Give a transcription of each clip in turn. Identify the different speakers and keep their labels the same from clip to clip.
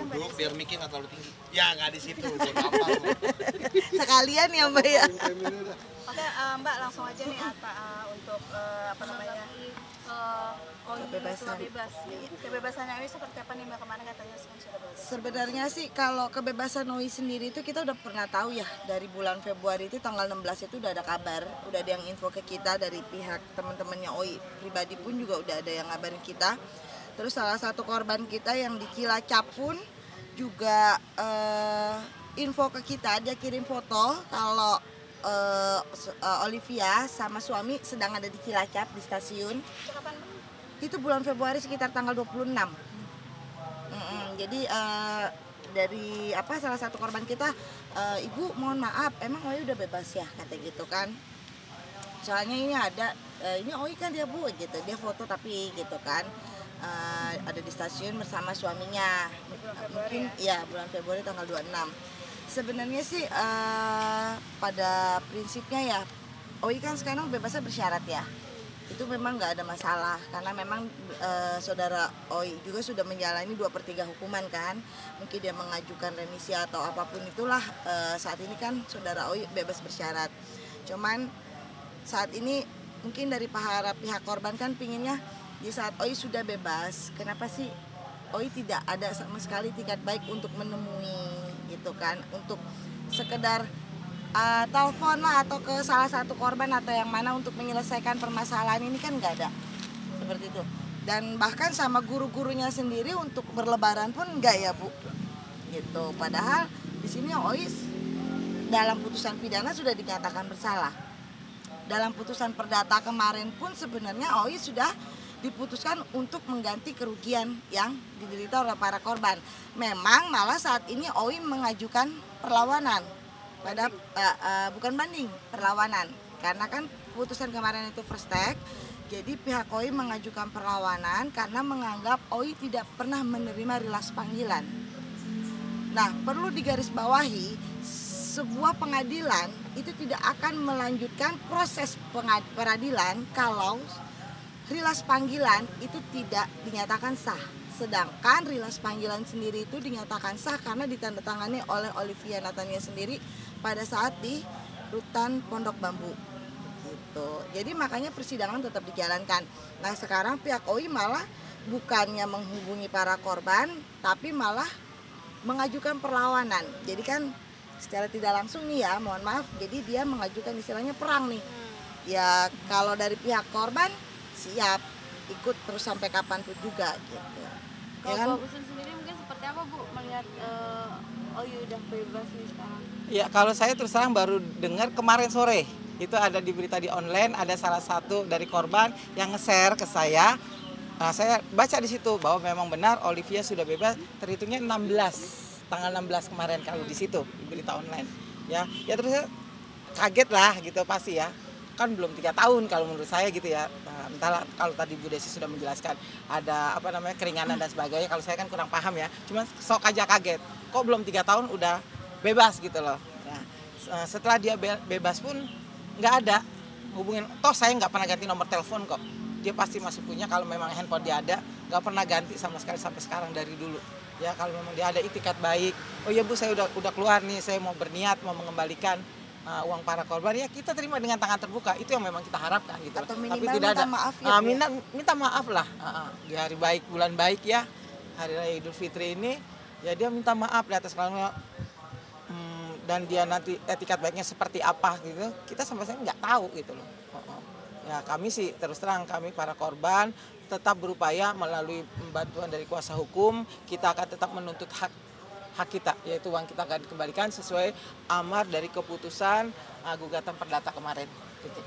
Speaker 1: duduk biar mikir nggak terlalu tinggi. Ya nggak di situ, buat apa?
Speaker 2: Sekalian ya Mbak ya.
Speaker 3: Oke, Mbak langsung aja nih untuk apa namanya
Speaker 2: Kebebasan.
Speaker 3: bebas. Kebebasannya ini seperti apa nih Mbak, kemarin katanya kan sudah bebas.
Speaker 2: Sebenarnya sih kalau kebebasan OI sendiri itu kita udah pernah tahu ya, dari bulan Februari itu tanggal 16 itu udah ada kabar, udah ada yang info ke kita dari pihak teman-temannya OI pribadi pun juga udah ada yang ngabarin kita. Terus salah satu korban kita yang di Cilacap pun juga info ke kita, dia kirim foto kalau Olivia sama suami sedang ada di Cilacap di stasiun.
Speaker 3: Itu kapan, Mbak?
Speaker 2: Itu bulan Februari sekitar tanggal 26. Jadi dari salah satu korban kita, Ibu mohon maaf, emang Oi udah bebas ya, kata gitu kan. Soalnya ini ada, ini Oi kan dia Bu gitu, dia foto tapi gitu kan. Ada di stasiun bersama suaminya. Mungkin ya bulan Februari tanggal 26. Sebenarnya sih pada prinsipnya ya, Oi kan sekarang bebasnya bersyarat ya. Itu memang nggak ada masalah karena memang saudara Oi juga sudah menjalani 2/3 hukuman kan. Mungkin dia mengajukan remisi atau apapun itulah, saat ini kan saudara Oi bebas bersyarat. Cuman saat ini mungkin dari pihak korban kan pinginnya di saat Oi sudah bebas, kenapa sih Oi tidak ada sama sekali tiket baik untuk menemui gitu kan, untuk sekedar telepon lah atau ke salah satu korban atau yang mana untuk menyelesaikan permasalahan ini kan nggak ada seperti itu. Dan bahkan sama guru-gurunya sendiri untuk berlebaran pun nggak ya Bu gitu. Padahal di sini Oi dalam putusan pidana sudah dinyatakan bersalah. Dalam putusan perdata kemarin pun sebenarnya Oi sudah diputuskan untuk mengganti kerugian yang diderita oleh para korban. Memang malah saat ini Oi mengajukan perlawanan pada bukan banding, perlawanan, karena kan putusan kemarin itu first take. Jadi pihak Oi mengajukan perlawanan karena menganggap Oi tidak pernah menerima rilas panggilan. Nah, perlu digarisbawahi, sebuah pengadilan itu tidak akan melanjutkan proses peradilan kalau rilas panggilan itu tidak dinyatakan sah. Sedangkan rilas panggilan sendiri itu dinyatakan sah karena ditandatangani oleh Olivia Natania sendiri pada saat di rutan Pondok Bambu gitu. Jadi makanya persidangan tetap dijalankan. Nah sekarang pihak Oi malah bukannya menghubungi para korban, tapi malah mengajukan perlawanan. Jadi kan secara tidak langsung nih ya, mohon maaf, jadi dia mengajukan istilahnya perang nih. Ya kalau dari pihak korban siap ikut terus sampai kapanpun juga gitu.
Speaker 4: Kalau
Speaker 2: Ya kan?
Speaker 4: Bu Usun sendiri mungkin seperti apa Bu melihat Oi udah bebas nih sekarang?
Speaker 5: Ya kalau saya terus terang baru dengar kemarin sore, itu ada di berita di online, ada salah satu dari korban yang nge-share ke saya. Nah, saya baca di situ bahwa memang benar Olivia sudah bebas, terhitungnya 16, tanggal 16 kemarin kalau di situ di berita online. Ya terus saya kaget lah gitu pasti ya. Kan belum 3 tahun kalau menurut saya gitu ya. Nah, entahlah kalau tadi Bu Desi sudah menjelaskan ada keringanan dan sebagainya, kalau saya kan kurang paham ya. Cuma sok aja kaget. Kok belum 3 tahun udah bebas gitu loh. Nah, setelah dia bebas pun nggak ada hubungin. Toh saya nggak pernah ganti nomor telepon kok. Dia pasti masih punya kalau memang handphone dia ada. Nggak pernah ganti sama sekali sampai sekarang dari dulu. Ya kalau memang dia ada itikat baik. Oh iya Bu, saya udah keluar nih, saya mau berniat mau mengembalikan uang para korban, ya kita terima dengan tangan terbuka. Itu yang memang kita harapkan gitu.
Speaker 2: Atau
Speaker 5: Tapi
Speaker 2: minimal
Speaker 5: tidak
Speaker 2: minta
Speaker 5: ada
Speaker 2: maaf ya, Bu.
Speaker 5: minta maaf lah di hari baik bulan baik ya, hari raya Idul Fitri ini ya, dia minta maaf di atas kalau dan dia nanti etikat baiknya seperti apa gitu kita sampai sekarang nggak tahu gitu loh. Ya kami sih terus terang, kami para korban tetap berupaya melalui bantuan dari kuasa hukum, kita akan tetap menuntut hak kita, yaitu uang kita akan dikembalikan sesuai amar dari keputusan gugatan perdata kemarin gitu.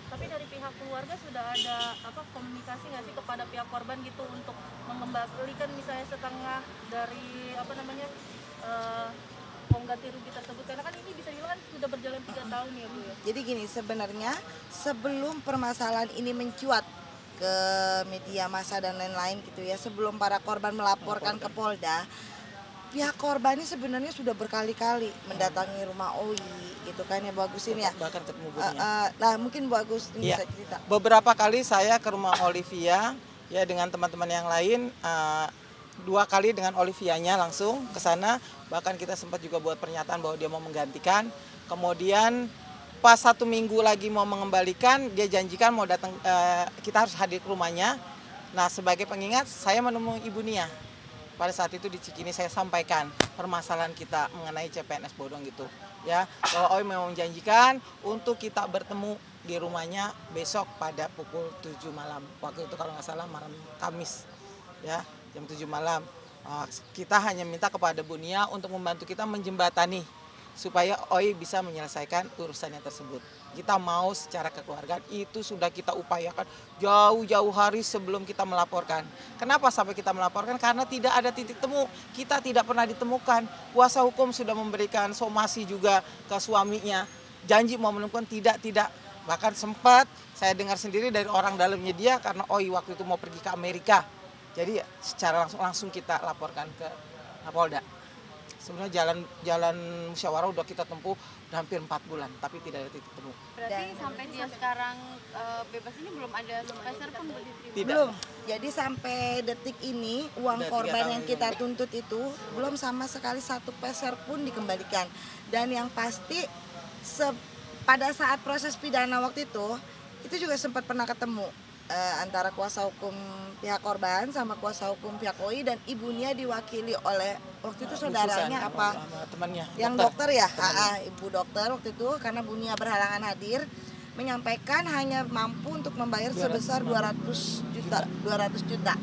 Speaker 3: Tapi dari pihak keluarga sudah ada komunikasi nggak sih kepada pihak korban gitu untuk mengembalikan misalnya setengah dari pengganti rugi tersebut, karena kan ini bisa dibilang sudah berjalan 3 tahun ya Bu ya.
Speaker 2: Jadi gini, sebenarnya sebelum permasalahan ini mencuat ke media massa dan lain-lain gitu ya, sebelum para korban melaporkan ke Polda, pihak korban ini sebenarnya sudah berkali-kali mendatangi rumah Oi gitu kan ya Bu Agusin ya.
Speaker 5: Bahkan ketemu
Speaker 2: nah mungkin Bu Agus ini bisa cerita.
Speaker 5: Beberapa kali saya ke rumah Olivia ya dengan teman-teman yang lain, 2 kali dengan Olivianya langsung ke sana, bahkan kita sempat juga buat pernyataan bahwa dia mau menggantikan. Kemudian pas 1 minggu lagi mau mengembalikan, dia janjikan mau datang, kita harus hadir ke rumahnya. Nah, sebagai pengingat saya menemui Ibu Nia. Pada saat itu di Cikini saya sampaikan permasalahan kita mengenai CPNS bodong gitu. Ya, bahwa Oi memang menjanjikan untuk kita bertemu di rumahnya besok pada pukul 7 malam. Waktu itu kalau nggak salah malam Kamis. Ya, jam 7 malam. Kita hanya minta kepada Bu Nia untuk membantu kita menjembatani supaya Oi bisa menyelesaikan urusannya tersebut. Kita mau secara kekeluargaan, itu sudah kita upayakan jauh-jauh hari sebelum kita melaporkan. Kenapa sampai kita melaporkan? Karena tidak ada titik temu, kita tidak pernah ditemukan. Kuasa hukum sudah memberikan somasi juga ke suaminya, janji mau menemukan, tidak. Bahkan sempat saya dengar sendiri dari orang dalamnya dia, karena Oi waktu itu mau pergi ke Amerika. Jadi secara langsung kita laporkan ke Polda. Sebenarnya jalan musyawarah udah kita tempuh udah hampir 4 bulan, tapi tidak ada titik temu.
Speaker 4: Berarti sampai dia sekarang bebas ini belum ada sepeser pun diterima?
Speaker 5: Tidak.
Speaker 2: Belum. Jadi sampai detik ini uang
Speaker 5: Udah 3
Speaker 2: korban
Speaker 5: tahun
Speaker 2: yang kita tuntut itu belum sama sekali 1 peser pun dikembalikan. Dan yang pasti pada saat proses pidana waktu itu juga sempat pernah ketemu antara kuasa hukum pihak korban sama kuasa hukum pihak Oi, dan ibunya diwakili oleh waktu itu saudaranya apa
Speaker 5: temannya
Speaker 2: yang dokter ya, ibu dokter waktu itu, karena Bu Nia berhalangan hadir, menyampaikan hanya mampu untuk membayar sebesar 200 juta.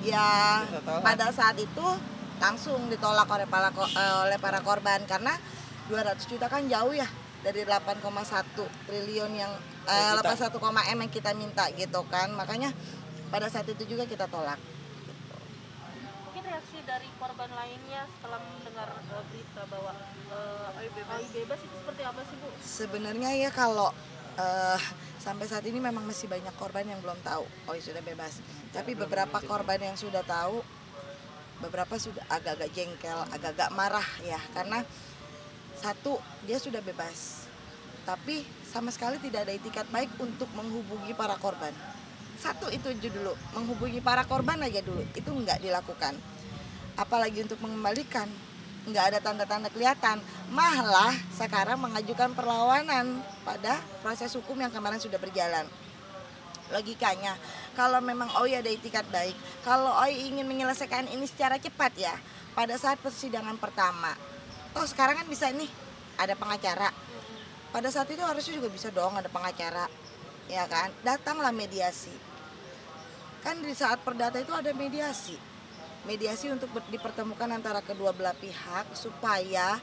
Speaker 2: Ya, pada saat itu langsung ditolak oleh para korban karena 200 juta kan jauh ya dari 8,1 triliun yang 81, M yang kita minta gitu kan. Makanya pada saat itu juga kita tolak.
Speaker 3: Mungkin reaksi dari korban lainnya setelah mendengar berita bahwa Oi bebas itu seperti apa sih, Bu?
Speaker 2: Sebenarnya ya kalau sampai saat ini memang masih banyak korban yang belum tahu Oi sudah bebas. Tapi beberapa korban yang sudah tahu, beberapa sudah agak-agak jengkel, agak-agak marah ya, karena satu, dia sudah bebas, tapi sama sekali tidak ada itikat baik untuk menghubungi para korban. Satu itu aja dulu, menghubungi para korban aja dulu, itu nggak dilakukan. Apalagi untuk mengembalikan, nggak ada tanda-tanda kelihatan. Malah sekarang mengajukan perlawanan pada proses hukum yang kemarin sudah berjalan. Logikanya, kalau memang Oi ada itikat baik, kalau Oi ingin menyelesaikan ini secara cepat ya, pada saat persidangan pertama, toh sekarang kan bisa nih ada pengacara. Pada saat itu harusnya juga bisa dong ada pengacara, ya kan? Datanglah mediasi. Kan di saat perdata itu ada mediasi. Mediasi untuk dipertemukan antara kedua belah pihak supaya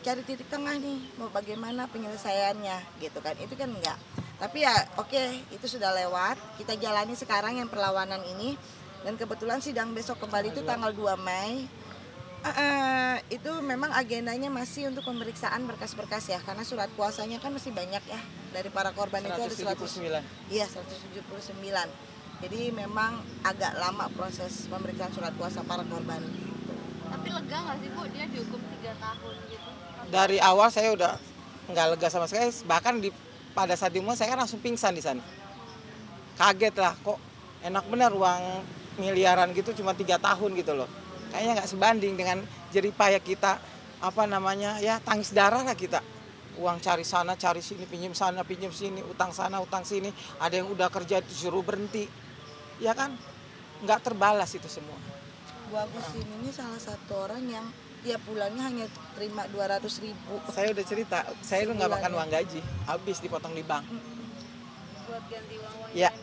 Speaker 2: cari titik tengah nih, mau bagaimana penyelesaiannya gitu kan. Itu kan enggak. Tapi ya oke, itu sudah lewat. Kita jalani sekarang yang perlawanan ini, dan kebetulan sidang besok kembali itu tanggal 2 Mei. Itu memang agendanya masih untuk pemeriksaan berkas-berkas ya, karena surat kuasanya kan masih banyak ya, dari para korban
Speaker 5: 179.
Speaker 2: itu ada 179. Jadi memang agak lama proses pemeriksaan surat kuasa para korban gitu.
Speaker 4: Tapi lega nggak sih, Bu, dia dihukum 3 tahun gitu?
Speaker 5: Dari awal saya udah nggak lega sama sekali, bahkan pada saat diumumkan saya kan langsung pingsan di sana. Kaget lah, kok enak benar uang miliaran gitu cuma 3 tahun gitu loh. Kayaknya nggak sebanding dengan jerih payah kita, ya tangis darah lah kita. Uang cari sana, cari sini, pinjam sana, pinjam sini, utang sana, utang sini. Ada yang udah kerja disuruh berhenti. Ya kan, nggak terbalas itu semua.
Speaker 2: Bu Agusin ini salah satu orang yang tiap bulannya hanya terima 200.000.
Speaker 5: Saya udah cerita, saya itu nggak makan uang gaji, habis dipotong di bank.
Speaker 4: Buat ganti uang
Speaker 5: Ya.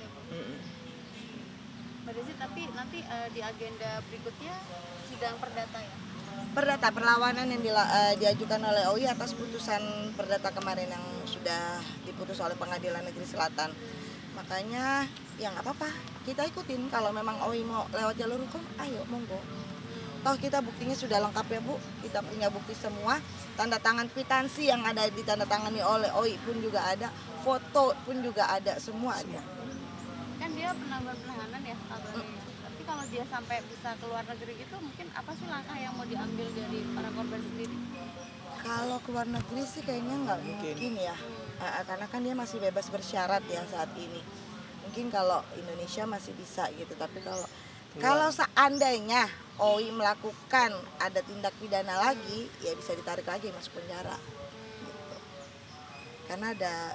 Speaker 4: Mbak Desi, tapi nanti di agenda berikutnya sidang perdata ya?
Speaker 2: Perdata, perlawanan yang diajukan oleh Oi atas putusan perdata kemarin yang sudah diputus oleh Pengadilan Negeri Selatan. Makanya ya nggak apa-apa, kita ikutin. Kalau memang Oi mau lewat jalur hukum, ayo monggo. Toh kita buktinya sudah lengkap ya Bu, kita punya bukti semua. Tanda tangan kwitansi yang ada ditandatangani oleh Oi pun juga ada, foto pun juga ada, semua ada.
Speaker 4: Kan dia pernah berpenahanan ya kabarnya. Tapi kalau dia sampai bisa keluar negeri gitu, mungkin apa sih langkah yang mau diambil dari para korban sendiri?
Speaker 2: Kalau keluar negeri sih kayaknya nggak mungkin ya, karena kan dia masih bebas bersyarat ya saat ini. Mungkin kalau Indonesia masih bisa gitu, tapi kalau Kalau seandainya OI melakukan ada tindak pidana lagi, ya bisa ditarik lagi masuk penjara. Gitu. Karena ada,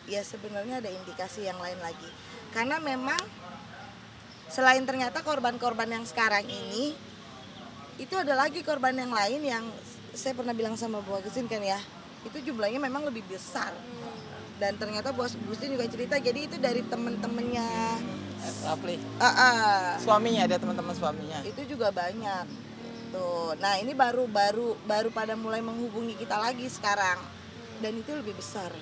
Speaker 2: ya sebenarnya ada indikasi yang lain lagi. Karena memang selain ternyata korban-korban yang sekarang ini, itu ada lagi korban yang lain yang saya pernah bilang sama Bu Agustin kan ya, itu jumlahnya memang lebih besar. Dan ternyata Bu Agustin juga cerita, jadi itu dari temen-temennya
Speaker 5: Rafli.
Speaker 2: suaminya,
Speaker 5: Ada teman-teman suaminya.
Speaker 2: itu juga banyak. Tuh, nah ini baru pada mulai menghubungi kita lagi sekarang, dan itu lebih besar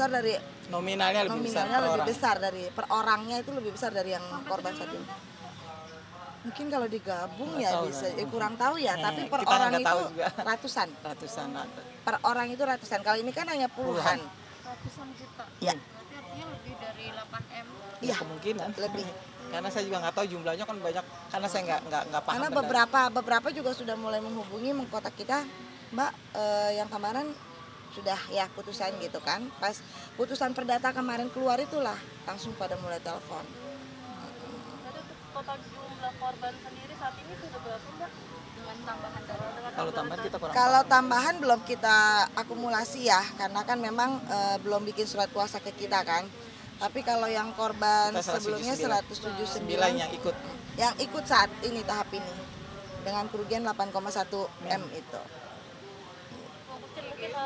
Speaker 2: dari
Speaker 5: Nominalnya lebih besar per orang.
Speaker 2: dari per orangnya itu lebih besar dari yang korban satu ini. Mungkin kalau digabung
Speaker 5: Nggak
Speaker 2: ya
Speaker 5: tahu
Speaker 2: bisa,
Speaker 5: lah.
Speaker 2: tapi kurang tahu ya. Tapi per
Speaker 5: kita
Speaker 2: orang
Speaker 5: nggak
Speaker 2: itu
Speaker 5: tahu juga.
Speaker 2: ratusan.
Speaker 5: Ratusan ada.
Speaker 2: Per orang itu ratusan. Kalau ini kan hanya puluhan.
Speaker 4: Ratusan juta.
Speaker 2: Ya.
Speaker 4: Berarti artinya lebih dari 8M.
Speaker 2: Iya.
Speaker 5: Kemungkinan.
Speaker 2: Lebih.
Speaker 5: Karena saya juga nggak tahu jumlahnya kan banyak. Karena saya nggak paham.
Speaker 2: Karena beberapa juga sudah mulai menghubungi, mengkontak kita, Mbak, yang kemarin sudah ya putusan gitu kan. Pas putusan perdata kemarin keluar itulah langsung pada mulai telepon.
Speaker 3: Jadi untuk total jumlah korban sendiri saat ini sudah berapa Mbak?
Speaker 4: Dengan tambahan dari
Speaker 5: Kalau tambahan kita kurang.
Speaker 2: Kalau
Speaker 5: paham.
Speaker 2: tambahan belum kita akumulasi ya, karena kan memang belum bikin surat kuasa ke kita kan. Tapi kalau yang korban
Speaker 5: Kita
Speaker 2: sebelumnya
Speaker 5: 179
Speaker 2: 179
Speaker 5: yang ikut.
Speaker 2: saat ini tahap ini dengan kerugian 8,1 M itu.
Speaker 3: Mungkin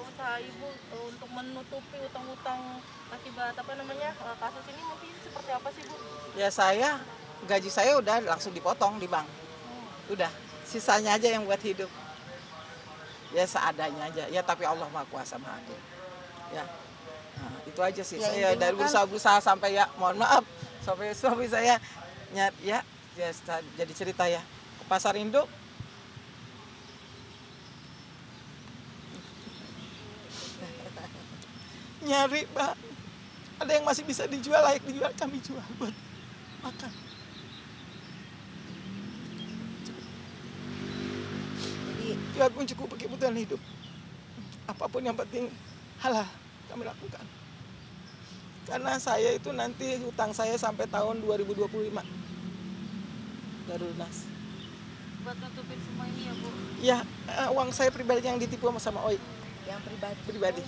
Speaker 3: usaha ibu untuk menutupi utang-utang akibat kasus ini mungkin seperti apa sih Bu?
Speaker 5: Ya gaji saya udah langsung dipotong di bank. Udah, sisanya aja yang buat hidup. Ya seadanya aja. Ya tapi Allah Maha Kuasa Maha Agung. Ya. Nah, itu aja sih.
Speaker 2: Ya,
Speaker 5: Saya dari
Speaker 2: intinya
Speaker 5: berusaha sampai ya mohon maaf sampai suami saya jadi cerita ya ke pasar induk. Nyari, Mbak. Ada yang masih bisa dijual, layak dijual, kami jual buat makan.
Speaker 2: Jadi
Speaker 5: Biar mencukupi kebutuhan hidup. Apapun yang penting halal kami lakukan. Karena saya itu nanti hutang saya sampai tahun 2025 baru lunas.
Speaker 4: buat nutupin semua ini ya Bu.
Speaker 5: Ya, uang saya pribadi yang ditipu sama OI
Speaker 2: yang
Speaker 5: pribadi.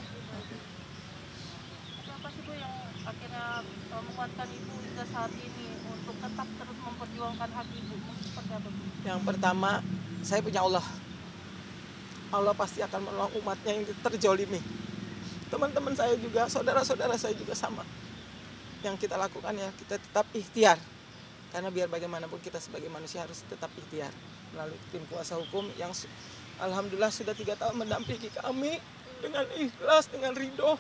Speaker 3: Apa sih Bu yang akhirnya menguatkan Ibu hingga saat ini untuk tetap terus memperjuangkan hak Ibu? Seperti apa Bu?
Speaker 5: Yang pertama, saya punya Allah. Allah pasti akan menolong umatnya yang terjolimi. Teman-teman saya juga, saudara-saudara saya juga sama. Yang kita lakukan ya, kita tetap ikhtiar. Karena biar bagaimanapun kita sebagai manusia harus tetap ikhtiar. Melalui tim kuasa hukum yang alhamdulillah sudah 3 tahun mendampingi kami dengan ikhlas, dengan ridho.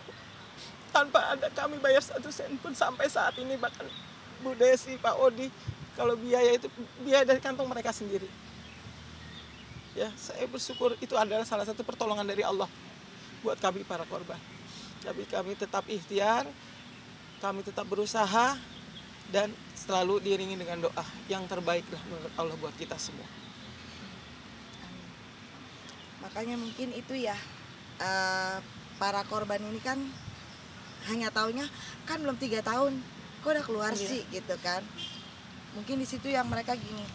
Speaker 5: Tanpa ada kami bayar 1 sen pun sampai saat ini, bahkan Bu Desi, Pak Odi, kalau biaya itu biaya dari kantong mereka sendiri. Ya, saya bersyukur itu adalah salah satu pertolongan dari Allah buat kami para korban. Tapi kami tetap ikhtiar, kami tetap berusaha dan selalu diiringi dengan doa yang terbaiklah menurut Allah buat kita semua.
Speaker 2: makanya mungkin itu ya, para korban ini kan hanya taunya kan belum 3 tahun kok udah keluar sih gitu kan. Mungkin di situ yang mereka gini,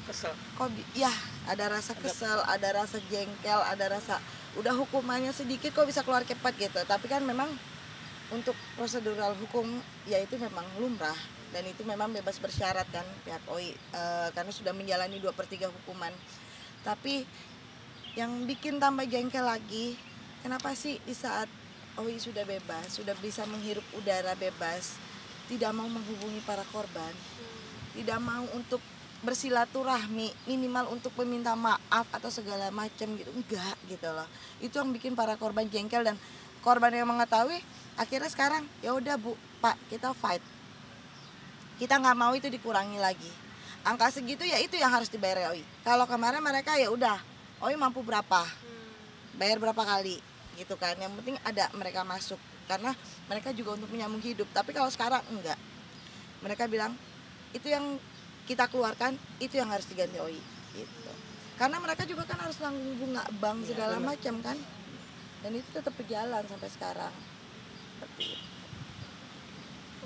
Speaker 5: Kesel.
Speaker 2: kok ya ada rasa kesel, ada rasa jengkel, ada rasa udah hukumannya sedikit kok bisa keluar cepat gitu. Tapi kan memang untuk prosedural hukum ya itu memang lumrah dan itu memang bebas bersyarat kan pihak OI, karena sudah menjalani 2/3 hukuman. Tapi yang bikin tambah jengkel lagi, kenapa sih di saat OI sudah bebas, sudah bisa menghirup udara bebas, tidak mau menghubungi para korban, tidak mau untuk bersilaturahmi, minimal untuk meminta maaf atau segala macam gitu, enggak gitu loh. Itu yang bikin para korban jengkel dan korban yang mengetahui akhirnya sekarang ya udah Bu, Pak, kita fight. Kita nggak mau itu dikurangi lagi. Angka segitu ya itu yang harus dibayar OI. Kalau kemarin mereka ya udah, OI mampu berapa, bayar berapa kali gitu kan. Yang penting ada mereka masuk karena mereka juga untuk menyambung hidup. Tapi kalau sekarang enggak. Mereka bilang itu yang kita keluarkan itu yang harus diganti OI gitu. Karena mereka juga kan harus nanggung bunga bank segala macam kan. Dan itu tetap berjalan sampai sekarang. Seperti itu.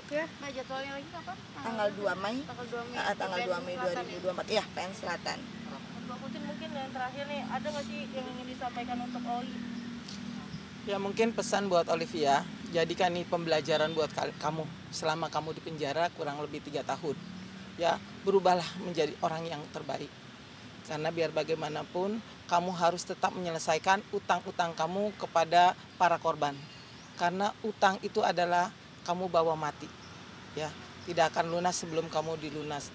Speaker 3: Oke.
Speaker 4: Nah, jadwalnya lagi kapan?
Speaker 2: Tanggal 2 Mei.
Speaker 4: Tanggal 2 Mei.
Speaker 2: Tanggal 2 Mei 2024. Iya, PN Selatan.
Speaker 3: Mbak Putin mungkin yang terakhir nih, ada nggak sih yang ingin disampaikan untuk OI?
Speaker 5: Ya mungkin pesan buat Olivia, jadikan ini pembelajaran buat kamu selama kamu di penjara kurang lebih 3 tahun. Ya, berubahlah menjadi orang yang terbaik. Karena biar bagaimanapun kamu harus tetap menyelesaikan utang-utang kamu kepada para korban. Karena utang itu adalah kamu bawa mati. Ya, tidak akan lunas sebelum kamu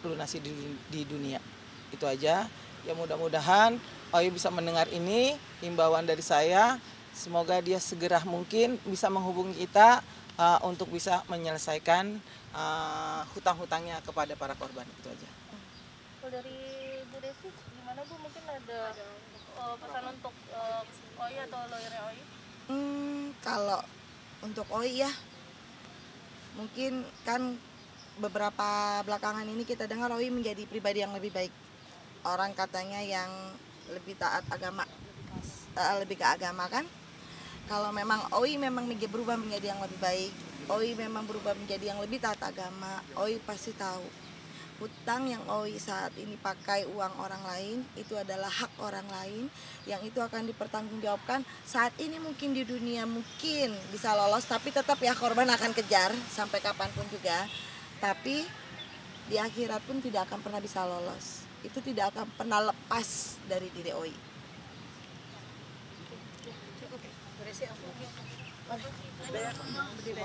Speaker 5: lunasi di dunia. Itu aja. Ya mudah-mudahan OI bisa mendengar ini, himbauan dari saya. Semoga dia segera mungkin bisa menghubungi kita untuk bisa menyelesaikan hutang-hutangnya kepada para korban. Itu aja.
Speaker 3: Kalau dari Bu Desi, gimana Bu? Mungkin ada pesan untuk OI atau lawyernya OI?
Speaker 2: Kalau untuk OI ya, mungkin kan beberapa belakangan ini kita dengar OI menjadi pribadi yang lebih baik. Orang katanya yang lebih taat agama, lebih ke agama kan. Kalau memang OI memang berubah menjadi yang lebih baik, OI memang berubah menjadi yang lebih taat agama, OI pasti tahu hutang yang OI saat ini pakai uang orang lain itu adalah hak orang lain yang itu akan dipertanggungjawabkan. Saat ini mungkin di dunia mungkin bisa lolos, tapi tetap ya korban akan kejar sampai kapanpun juga. Tapi di akhirat pun tidak akan pernah bisa lolos. Itu tidak akan pernah lepas dari diri OI.
Speaker 3: Cukup. Berdiri